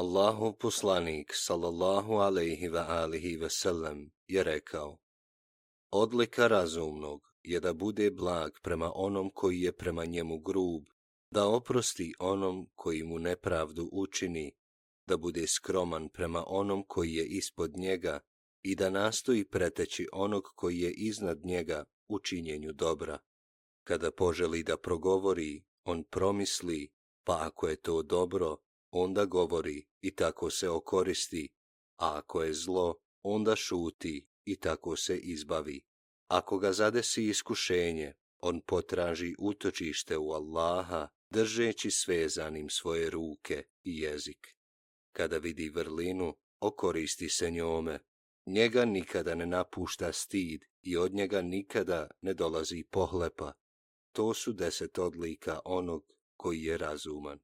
Allahov poslanik, sallallahu alejhi ve alihi ve sellem, je rekao: Odlika razumnog je da bude blag prema onom koji je prema njemu grub, da oprosti onom koji mu nepravdu učini, da bude skroman prema onom koji je ispod njega i da nastoji preteći onog koji je iznad njega u činjenju dobra. Kada poželi da progovori, on promisli, pa ako je to dobro, onda govori i tako se okoristi, a ako je zlo, onda šuti i tako se izbavi. Ako ga zadesi iskušenje, on potraži utočište u Allaha, držeći svezanim svoje ruke i jezik. Kada vidi vrlinu, okoristi se njome. Njega nikada ne napušta stid i od njega nikada ne dolazi pohlepa. To su 10 odlika onog koji je razuman.